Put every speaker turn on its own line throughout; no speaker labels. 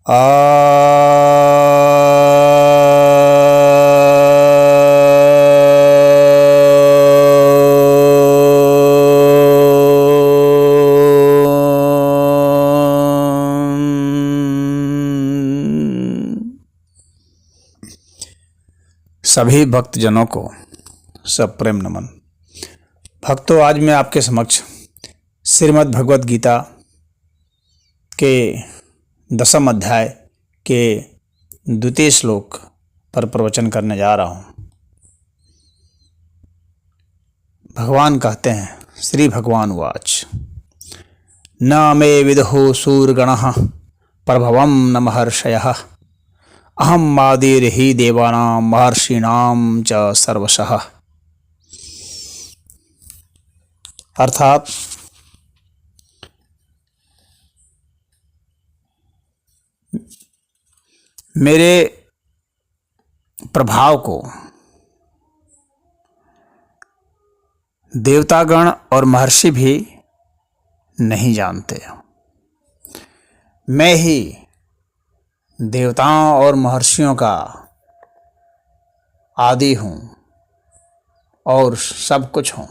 आ सभी भक्तजनों को सप्रेम नमन। भक्तों, आज मैं आपके समक्ष श्रीमद् भगवद गीता के 10वें अध्याय के 2 श्लोक पर प्रवचन करने जा रहा हूँ। भगवान कहते हैं, श्री भगवान उवाच, न मे विदुः सूरगणः प्रभवं न महर्षयः अहम आदिर्हि देवानां महर्षीणां च सर्वशः। अर्थात मेरे प्रभाव को देवतागण और महर्षि भी नहीं जानते। मैं ही देवताओं और महर्षियों का आदि हूँ और सब कुछ हूँ।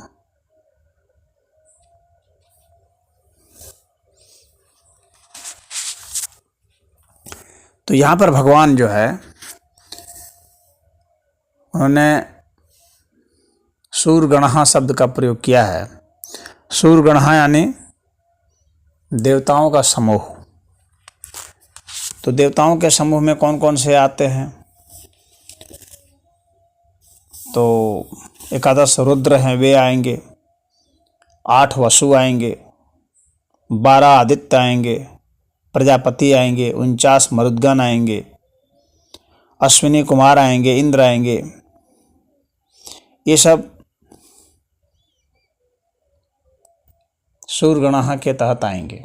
तो यहाँ पर भगवान जो है, उन्होंने सूरगणः शब्द का प्रयोग किया है। सूरगणः यानी देवताओं का समूह। तो देवताओं के समूह में कौन कौन से आते हैं? तो 11 रुद्र हैं, वे आएंगे। 8 वसु आएंगे। 12 आदित्य आएंगे। प्रजापति आएंगे। 49 मरुद्गण आएंगे। अश्विनी कुमार आएंगे। इंद्र आएंगे। ये सब सूरगणः के तहत आएंगे।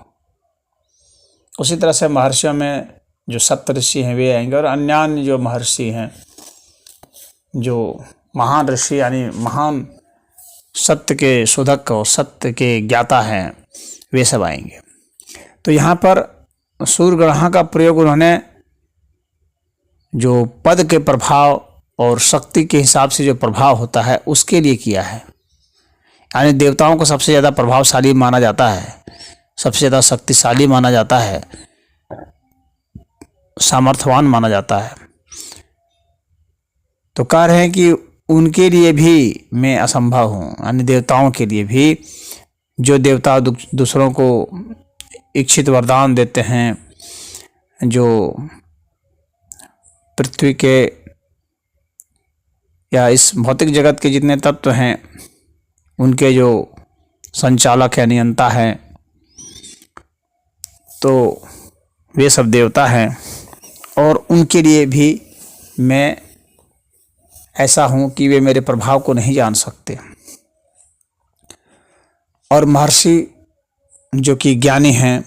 उसी तरह से महर्षियों में जो सप्तऋषि हैं वे आएंगे, और अन्य जो महर्षि हैं, जो महान ऋषि यानी महान सत्य के शोधक और सत्य के ज्ञाता हैं, वे सब आएंगे। तो यहाँ पर सूरगणः का प्रयोग उन्होंने जो पद के प्रभाव और शक्ति के हिसाब से जो प्रभाव होता है उसके लिए किया है। यानी देवताओं को सबसे ज़्यादा प्रभावशाली माना जाता है, सबसे ज़्यादा शक्तिशाली माना जाता है, सामर्थ्यवान माना जाता है। तो कह रहे हैं कि उनके लिए भी मैं असंभव हूँ, यानी देवताओं के लिए भी, जो देवता दूसरों को इच्छित वरदान देते हैं, जो पृथ्वी के या इस भौतिक जगत के जितने तत्व हैं उनके जो संचालक है, नियंता हैं, तो वे सब देवता हैं। और उनके लिए भी मैं ऐसा हूँ कि वे मेरे प्रभाव को नहीं जान सकते। और महर्षि जो कि ज्ञानी हैं,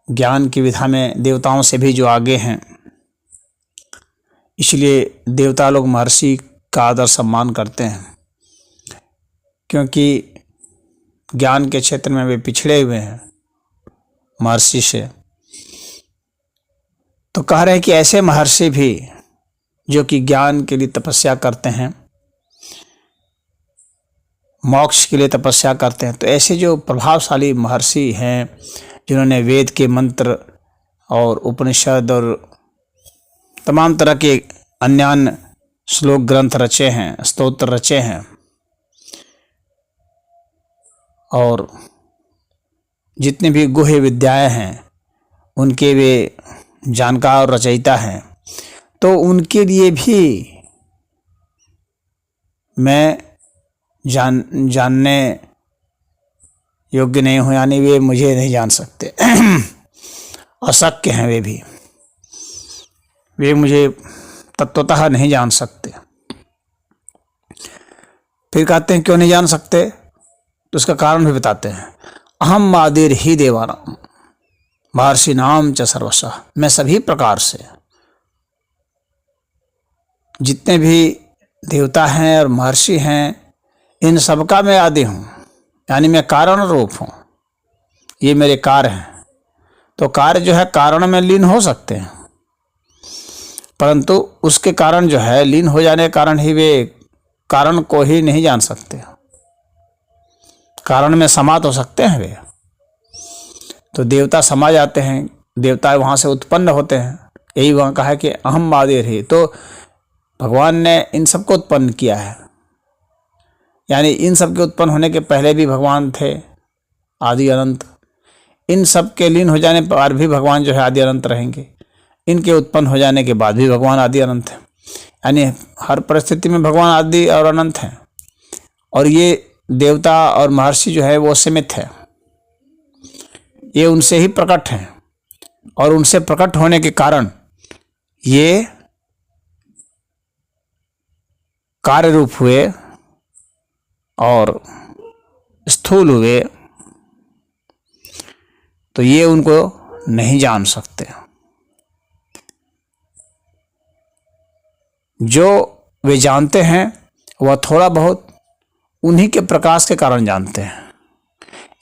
ज्ञान की विधा में देवताओं से भी जो आगे हैं, इसलिए देवता लोग महर्षि का आदर सम्मान करते हैं, क्योंकि ज्ञान के क्षेत्र में वे पिछड़े हुए हैं महर्षि से। तो कह रहे हैं कि ऐसे महर्षि भी जो कि ज्ञान के लिए तपस्या करते हैं, मोक्ष के लिए तपस्या करते हैं, तो ऐसे जो प्रभावशाली महर्षि हैं, जिन्होंने वेद के मंत्र और उपनिषद और तमाम तरह के अन्य श्लोक ग्रंथ रचे हैं, स्तोत्र रचे हैं, और जितनी भी गुह्य विद्याएं हैं उनके वे जानकार और रचयिता हैं, तो उनके लिए भी मैं जानने योग्य नहीं हूँ, यानी वे मुझे नहीं जान सकते। अशक्य हैं वे भी, वे मुझे तत्वतः नहीं जान सकते। फिर कहते हैं क्यों नहीं जान सकते, तो उसका कारण भी बताते हैं। अहम आदिर्हि देवानां महर्षीणां च सर्वशः। मैं सभी प्रकार से जितने भी देवता हैं और महर्षि हैं, इन सबका मैं आदि हूँ, यानी मैं कारण रूप हूँ, ये मेरे कार्य हैं। तो कार्य जो है कारण में लीन हो सकते हैं, परंतु उसके कारण जो है लीन हो जाने के कारण ही वे कारण को ही नहीं जान सकते, कारण में समात हो सकते हैं वे। तो देवता समा जाते हैं, देवता वहाँ से उत्पन्न होते हैं, यही वहाँ कहा है कि अहम आदिर ही। तो भगवान ने इन सबको उत्पन्न किया है, यानी इन सब के उत्पन्न होने के पहले भी भगवान थे आदि अनंत। इन सब के लीन हो जाने पर भी भगवान जो है आदि अनंत रहेंगे, इनके उत्पन्न हो जाने के बाद भी भगवान आदि अनंत हैं। यानी हर परिस्थिति में भगवान आदि और अनंत हैं। और ये देवता और महर्षि जो है वो सीमित है, ये उनसे ही प्रकट हैं, और उनसे प्रकट होने के कारण ये कार्य रूप हुए और स्थूल हुए, तो ये उनको नहीं जान सकते। जो वे जानते हैं वह थोड़ा बहुत उन्हीं के प्रकाश के कारण जानते हैं,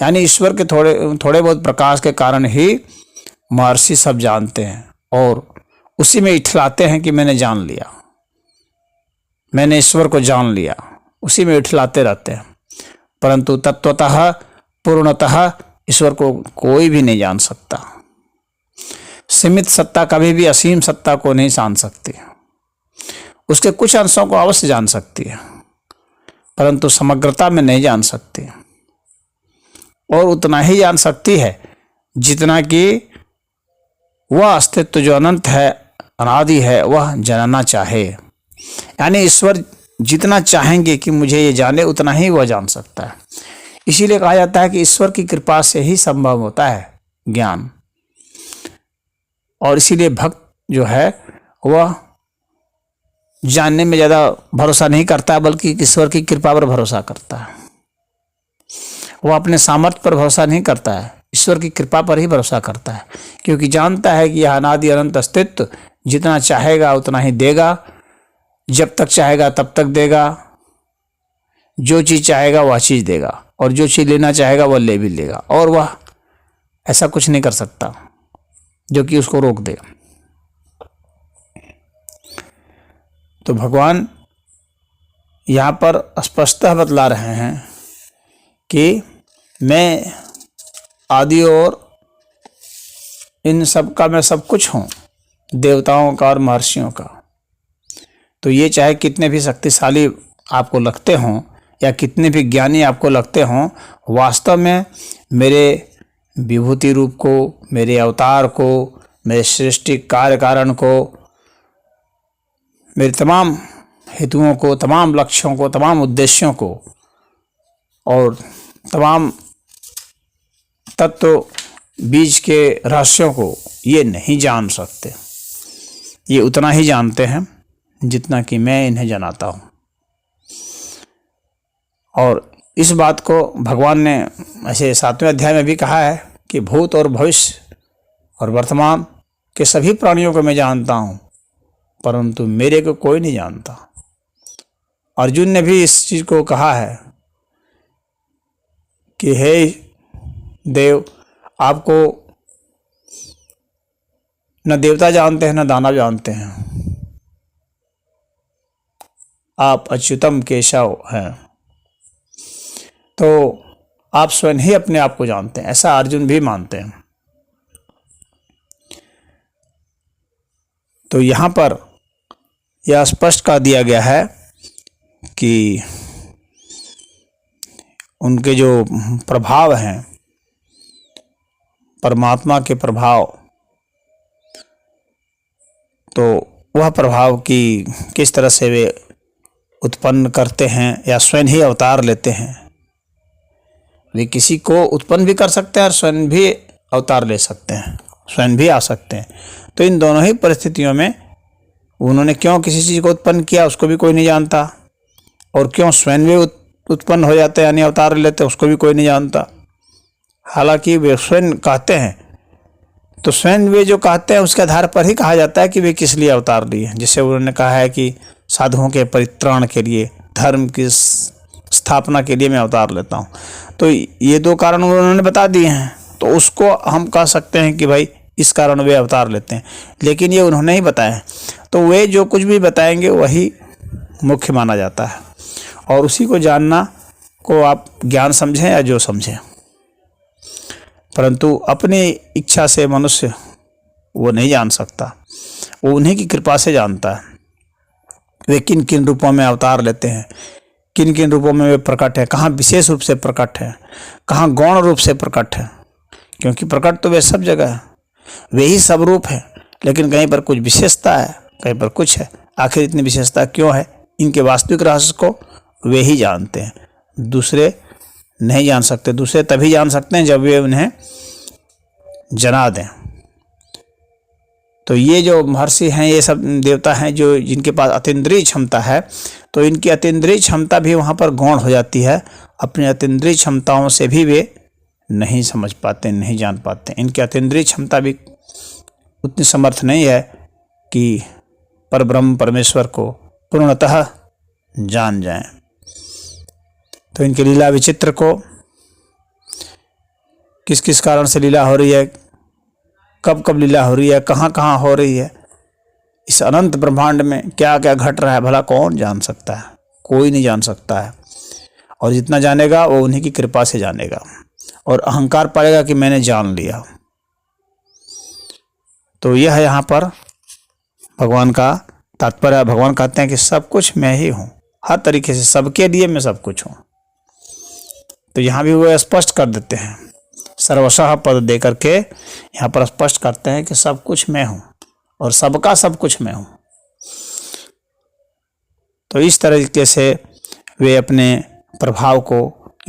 यानी ईश्वर के थोड़े बहुत प्रकाश के कारण ही महर्षि सब जानते हैं, और उसी में इठलाते हैं कि मैंने जान लिया, मैंने ईश्वर को जान लिया, उसी में इठलाते रहते हैं। परंतु तत्वतः पूर्णतः ईश्वर को कोई भी नहीं जान सकता। सीमित सत्ता कभी भी असीम सत्ता को नहीं जान सकती, उसके कुछ अंशों को अवश्य जान सकती है, परंतु समग्रता में नहीं जान सकती। और उतना ही जान सकती है जितना कि वह अस्तित्व जो अनंत है, अनादि है, वह जानना चाहे। यानी ईश्वर जितना चाहेंगे कि मुझे ये जाने, उतना ही वह जान सकता है। इसीलिए कहा जाता है कि ईश्वर की कृपा से ही संभव होता है ज्ञान। और इसीलिए भक्त जो है वह जानने में ज़्यादा भरोसा नहीं करता, बल्कि ईश्वर की कृपा पर भरोसा करता है। वह अपने सामर्थ्य पर भरोसा नहीं करता है, ईश्वर की कृपा पर ही भरोसा करता है, क्योंकि जानता है कि यह अनादि अनंत अस्तित्व जितना चाहेगा उतना ही देगा, जब तक चाहेगा तब तक देगा, जो चीज़ चाहेगा वह चीज़ देगा, और जो चीज़ लेना चाहेगा वह ले भी लेगा, और वह ऐसा कुछ नहीं कर सकता जो कि उसको रोक दे। तो भगवान यहाँ पर स्पष्टतः बतला रहे हैं कि मैं आदि और इन सब का मैं सब कुछ हूँ, देवताओं का और महर्षियों का। तो ये चाहे कितने भी शक्तिशाली आपको लगते हों या कितने भी ज्ञानी आपको लगते हों, वास्तव में मेरे विभूति रूप को, मेरे अवतार को, मेरे सृष्टि कार्य कारण को, मेरे तमाम हेतुओं को, तमाम लक्ष्यों को, तमाम उद्देश्यों को और तमाम तत्व बीज के रहस्यों को ये नहीं जान सकते। ये उतना ही जानते हैं जितना कि मैं इन्हें जनाता हूँ। और इस बात को भगवान ने ऐसे 7वें अध्याय में भी कहा है कि भूत और भविष्य और वर्तमान के सभी प्राणियों को मैं जानता हूँ, परंतु मेरे को कोई नहीं जानता। अर्जुन ने भी इस चीज़ को कहा है कि हे देव, आपको न देवता जानते हैं न दानव जानते हैं, आप अच्युतम केशव हैं। तो आप स्वयं ही अपने आप को जानते हैं, ऐसा अर्जुन भी मानते हैं। तो यहाँ पर यह स्पष्ट कर दिया गया है कि उनके जो प्रभाव हैं, परमात्मा के प्रभाव, तो वह प्रभाव की किस तरह से वे उत्पन्न करते हैं या स्वयं ही अवतार लेते हैं। वे किसी को उत्पन्न भी कर सकते हैं और स्वयं भी अवतार ले सकते हैं, स्वयं भी आ सकते हैं। तो इन दोनों ही परिस्थितियों में उन्होंने क्यों किसी चीज़ को उत्पन्न किया उसको भी कोई नहीं जानता, और क्यों स्वयं भी उत्पन्न हो जाते यानी अवतार लेते उसको भी कोई नहीं जानता। हालांकि वे स्वयं कहते हैं, तो स्वयं वे जो कहते हैं उसके आधार पर ही कहा जाता है कि वे किस लिए अवतार लिए। जैसे उन्होंने कहा है कि साधुओं के परित्राण के लिए, धर्म की स्थापना के लिए मैं अवतार लेता हूँ। तो ये दो कारण उन्होंने बता दिए हैं तो उसको हम कह सकते हैं कि भाई इस कारण वे अवतार लेते हैं, लेकिन ये उन्होंने ही बताया। तो वे जो कुछ भी बताएंगे वही मुख्य माना जाता है, और उसी को जानना को आप ज्ञान समझें या जो समझें, परंतु अपनी इच्छा से मनुष्य वो नहीं जान सकता, वो उन्हीं की कृपा से जानता है। वे किन किन रूपों में अवतार लेते हैं, किन किन रूपों में वे प्रकट है, कहाँ विशेष रूप से प्रकट है, कहाँ गौण रूप से प्रकट है, क्योंकि प्रकट तो वे सब जगह है, वे ही सब रूप है, लेकिन कहीं पर कुछ विशेषता है, कहीं पर कुछ है। आखिर इतनी विशेषता क्यों है, इनके वास्तविक रहस्य को वे ही जानते हैं, दूसरे नहीं जान सकते। दूसरे तभी जान सकते हैं जब वे उन्हें जना दें। तो ये जो महर्षि हैं, ये सब देवता हैं जो जिनके पास अतीन्द्रिय क्षमता है, तो इनकी अतीन्द्रिय क्षमता भी वहाँ पर गौण हो जाती है। अपनी अतीन्द्रिय क्षमताओं से भी वे नहीं समझ पाते, नहीं जान पाते। इनकी अतीन्द्रिय क्षमता भी उतनी समर्थ नहीं है कि परब्रह्म परमेश्वर को पूर्णतः जान जाएं। तो इनकी लीला विचित्र को, किस किस कारण से लीला हो रही है, कब कब लीला हो रही है, कहाँ कहाँ हो रही है, इस अनंत ब्रह्मांड में क्या क्या घट रहा है, भला कौन जान सकता है? कोई नहीं जान सकता है। और जितना जानेगा वो उन्हीं की कृपा से जानेगा, और अहंकार पाएगा कि मैंने जान लिया। तो यह है यहाँ पर भगवान का तात्पर्य। भगवान कहते हैं कि सब कुछ मैं ही हूँ, हर तरीके से सबके लिए मैं सब कुछ हूँ। तो यहाँ भी वो स्पष्ट कर देते हैं, सर्वशः पद दे करके यहाँ पर स्पष्ट करते हैं कि सब कुछ मैं हूँ और सबका सब कुछ मैं हूँ। तो इस तरीके से वे अपने प्रभाव को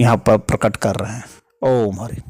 यहाँ पर प्रकट कर रहे हैं। ओम हरि।